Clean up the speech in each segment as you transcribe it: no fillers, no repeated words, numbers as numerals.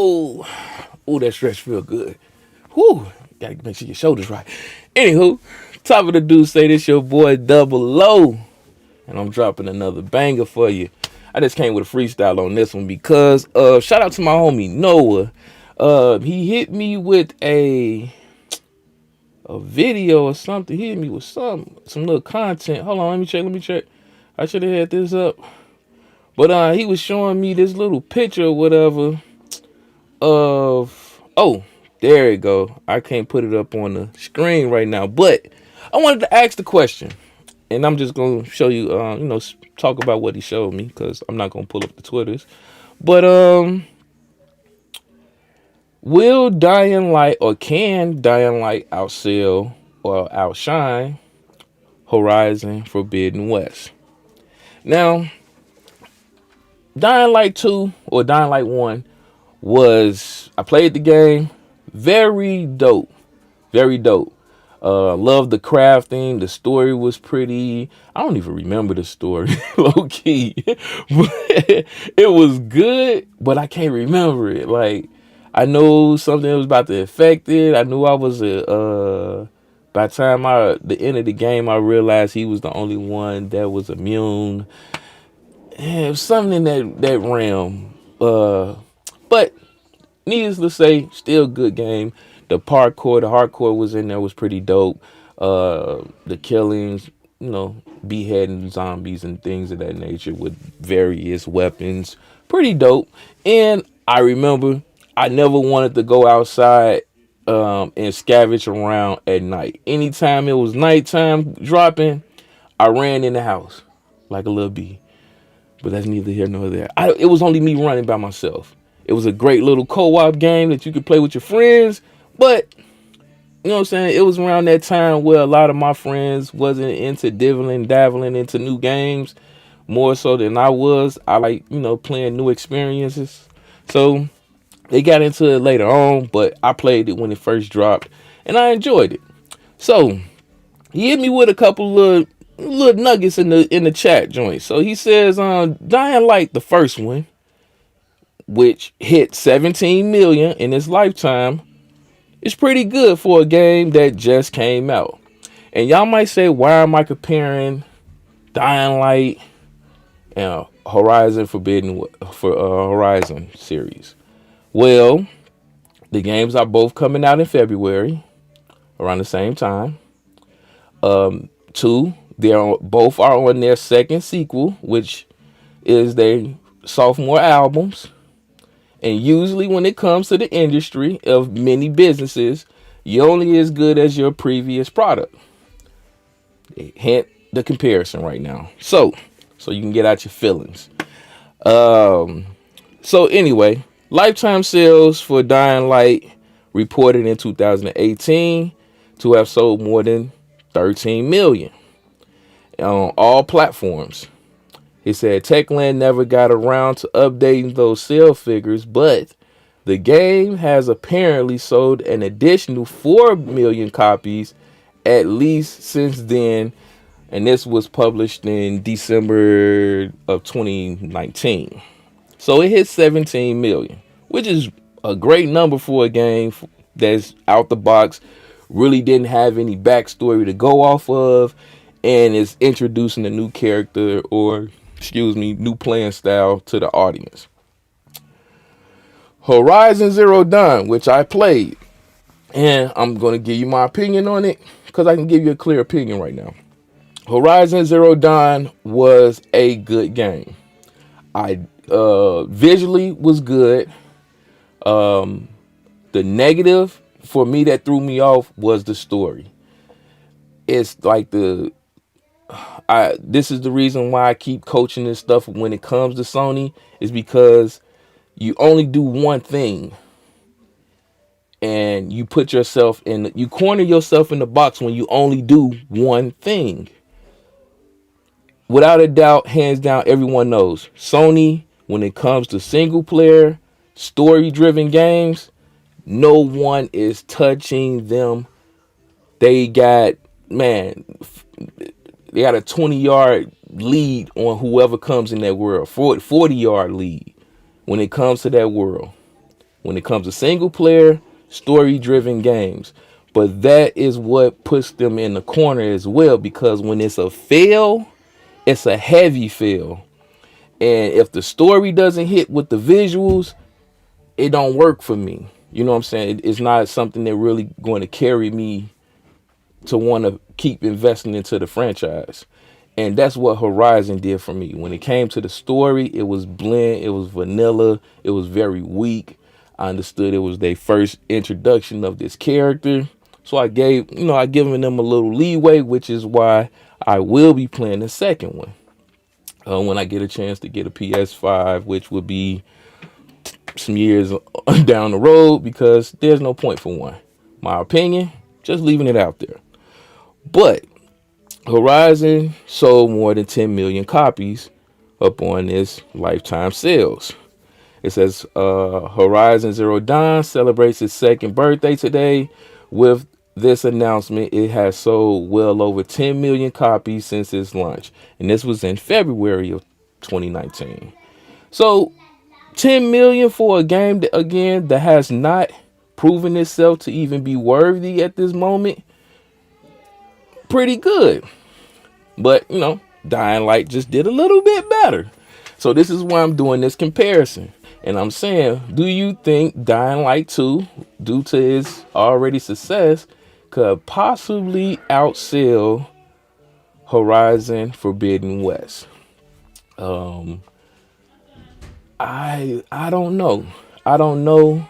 Oh, oh, that stretch feel good. Whew, gotta make sure your shoulders right. Anywho, top of the do say this your boy Double O, and I'm dropping another banger for you. I just came with a freestyle on this one because shout out to my homie Noah. He hit me with a video or something. He hit me with some little content. Hold on, let me check. I should have had this up. But he was showing me this little picture or whatever of, oh, there it go. I can't put it up on the screen right now, but I wanted to ask the question, and I'm just gonna show you, talk about what he showed me because I'm not gonna pull up the Twitters. But will Dying Light, or can Dying Light outsell or outshine Horizon Forbidden West? Now, Dying Light 2 or Dying Light 1 I played the game, very dope. Very dope. Loved the crafting. The story was pretty. I don't even remember the story, low key. But it was good, but I can't remember it. Like, I know something was about to affect it. I knew I was by the time the end of the game, I realized he was the only one that was immune. It was something in that realm. But needless to say, still good game. The hardcore was in there, was pretty dope. The killings, beheading zombies and things of that nature with various weapons, pretty dope. And I remember I never wanted to go outside and scavenge around at night. Anytime it was nighttime dropping, I ran in the house like a little bee. But that's neither here nor there. It was only me running by myself. It was a great little co-op game that you could play with your friends. But, you know what I'm saying? It was around that time where a lot of my friends wasn't into dabbling into new games more so than I was. I like, playing new experiences. So they got into it later on, but I played it when it first dropped and I enjoyed it. So he hit me with a couple of little nuggets in the chat joint. So he says, Dying Light, the first one, which hit 17 million in its lifetime, is pretty good for a game that just came out. And y'all might say, why am I comparing Dying Light and Horizon Forbidden for Horizon series? Well, the games are both coming out in February, around the same time. Two, both are on their second sequel, which is their sophomore albums. And usually when it comes to the industry of many businesses, you're only as good as your previous product. Hint the comparison right now. So you can get out your feelings. So anyway, lifetime sales for Dying Light reported in 2018 to have sold more than 13 million on all platforms. He said Techland never got around to updating those sale figures, but the game has apparently sold an additional 4 million copies at least since then, and this was published in December of 2019. So it hit 17 million, which is a great number for a game that's out the box, really didn't have any backstory to go off of, and is introducing a new character new playing style to the audience. Horizon Zero Dawn, which I played, and I'm going to give you my opinion on it because I can give you a clear opinion right now. Horizon Zero Dawn was a good game. I visually was good. The negative for me that threw me off was the story. It's like this is the reason why I keep coaching this stuff when it comes to Sony, is because you only do one thing and you corner yourself in the box when you only do one thing. Without a doubt, hands down, everyone knows Sony, when it comes to single player, story driven games, no one is touching them. They got a 20-yard lead on whoever comes in that world, 40-yard lead when it comes to that world. when it comes to single player, story driven games. But that is what puts them in the corner as well, because when it's a fail, it's a heavy fail. And if the story doesn't hit with the visuals, it don't work for me. You know what I'm saying? It's not something that really going to carry me to want to keep investing into the franchise. And that's what Horzion did for me. When it came to the story, it was bland, it was vanilla, it was very weak. I understood it was their first introduction of this character. So I gave them a little leeway, which is why I will be playing the second one. When I get a chance to get a PS5, which will be some years down the road, because there's no point for one. My opinion, just leaving it out there. But Horzion sold more than 10 million copies up on its lifetime sales. It says Horizon Zero Dawn celebrates its second birthday today. With this announcement, it has sold well over 10 million copies since its launch. And this was in February of 2019. So 10 million for a game that, again, that has not proven itself to even be worthy at this moment. Pretty good. But, Dying Light just did a little bit better. So this is why I'm doing this comparison. And I'm saying, do you think Dying Light 2, due to its already success, could possibly outsell Horizon Forbidden West? I don't know. I don't know.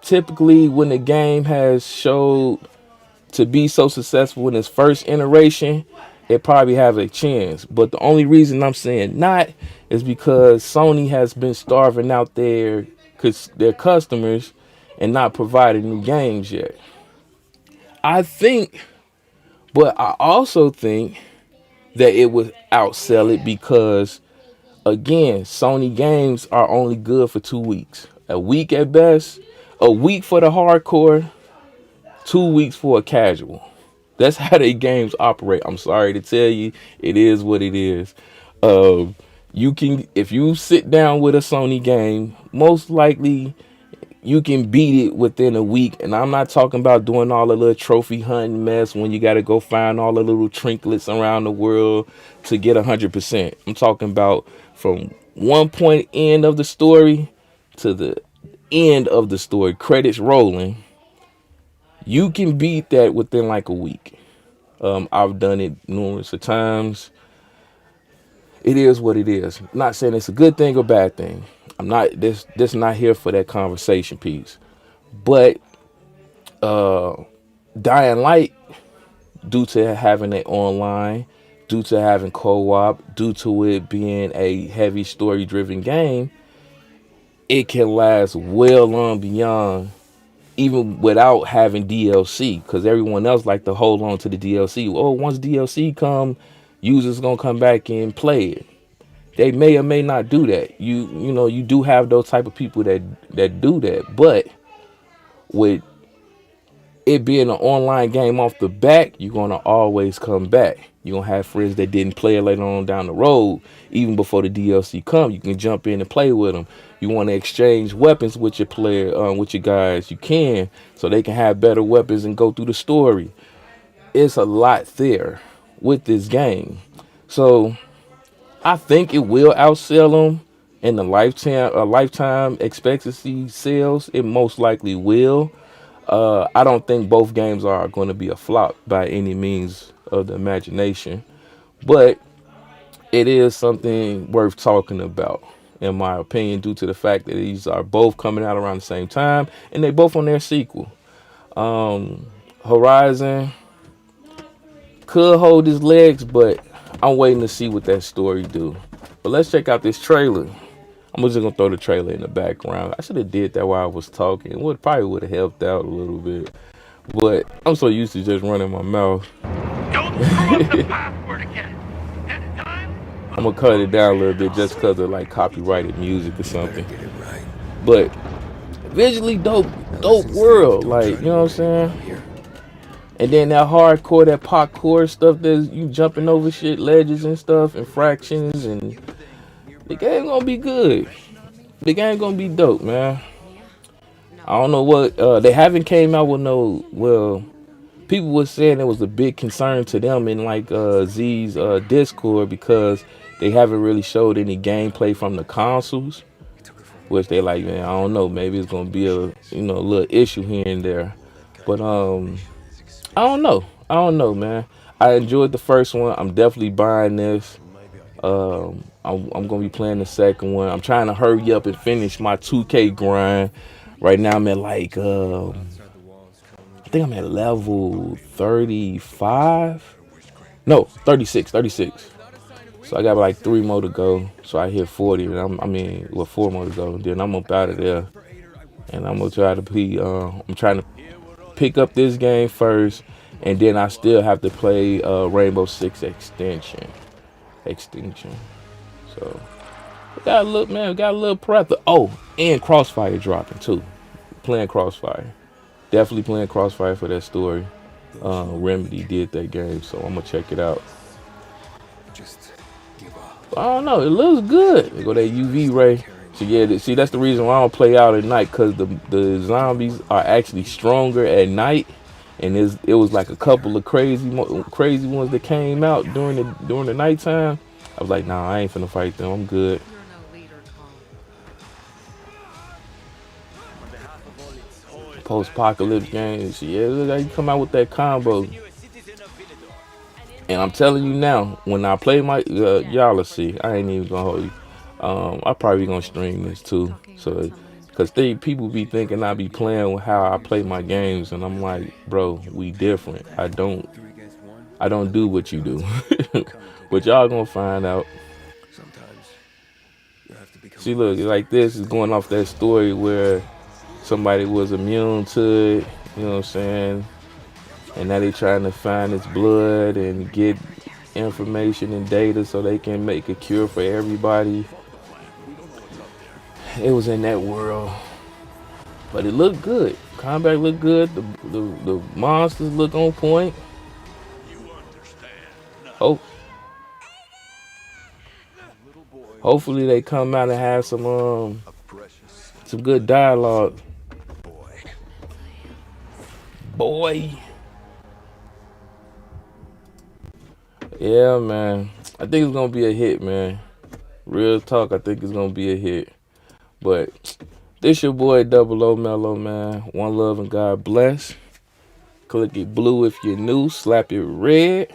Typically, when the game has showed to be so successful in its first iteration, it probably have a chance. But the only reason I'm saying not is because Sony has been starving out their customers and not providing new games yet. I also think that it would outsell it because, again, Sony games are only good for 2 weeks. A week at best. A week for the hardcore. 2 weeks for a casual. That's how they games operate. I'm sorry to tell you, it is what it is. If you sit down with a Sony game, most likely you can beat it within a week. And I'm not talking about doing all the little trophy hunting mess when you got to go find all the little trinkets around the world to get 100%. I'm talking about from one point end of the story to the end of the story, credits rolling. You can beat that within like a week. I've done it numerous of times. It is what it is. I'm not saying it's a good thing or bad thing. I'm not this not here for that conversation piece. But Dying Light, due to having it online, due to having co-op, due to it being a heavy story-driven game, it can last well on beyond, even without having DLC, because everyone else like to hold on to the DLC. Oh, once DLC come, users gonna come back and play it. They may or may not do that. You do have those type of people that do that, but with it being an online game off the back, you're gonna always come back. You're gonna have friends that didn't play it later on down the road, even before the DLC come. You can jump in and play with them. You want to exchange weapons with your with your guys, you can, so they can have better weapons and go through the story. It's a lot there with this game, so I think it will outsell them in the lifetime expectancy sales. It most likely will. I don't think both games are going to be a flop by any means of the imagination, but it is something worth talking about, in my opinion, due to the fact that these are both coming out around the same time and they both on their sequel. Horizon could hold his legs, but I'm waiting to see what that story do. But let's check out this trailer. I'm just gonna throw the trailer in the background. I should have did that while I was talking. It probably would have helped out a little bit, but I'm so used to just running my mouth. Don't screw up the password again. Next time, I'm gonna cut it down a little bit just because of like copyrighted music or something. But visually dope world, like, you know what I'm saying? And then that hardcore, that parkour stuff, that you jumping over shit, ledges and stuff, and fractions, and the game gonna be good. The game gonna be dope, man. I don't know what they haven't came out with no. Well, people were saying it was a big concern to them in like Z's Discord because they haven't really showed any gameplay from the consoles, which they like, man, I don't know, maybe it's gonna be a a little issue here and there, but I don't know, man. I enjoyed the first one. I'm definitely buying this. I'm gonna be playing the second one. I'm trying to hurry up and finish my 2K grind. Right now I'm at like I think I'm at level 35. No, 36, 36. So I got like 3 more to go. So I hit 40. And well, 4 more to go. Then I'm up out of there. And I'm gonna try to be. I'm trying to pick up this game first, and then I still have to play Rainbow Six Extinction. Extinction. So we got a little, man. We got a little prep. Oh, and Crossfire dropping too. Playing Crossfire. Definitely playing Crossfire for that story. Remedy did that game, so I'm gonna check it out. I don't know. It looks good. They go that UV ray. So yeah, see that's the reason why I don't play out at night, because the zombies are actually stronger at night, and it was like a couple of crazy ones that came out during the nighttime. I was like, nah, I ain't finna fight them. I'm good. Post-apocalypse games. Yeah, look how you come out with that combo. And I'm telling you now, when I play my y'all will see. I ain't even gonna hold you. I probably gonna stream this too. So, cause people be thinking I be playing with how I play my games, and I'm like, bro, we different. I don't do what you do. But y'all gonna find out. See, look, like this is going off that story where somebody was immune to it. You know what I'm saying? And now they trying to find its blood and get information and data so they can make a cure for everybody. It was in that world, but it looked good. Combat looked good. The monsters look on point. Oh, hopefully they come out and have some good dialogue. Boy, yeah, man. I think it's gonna be a hit, man. Real talk, I think it's gonna be a hit. But this your boy Double O Melo, man. One love and God bless. Click it blue if you're new. Slap it red.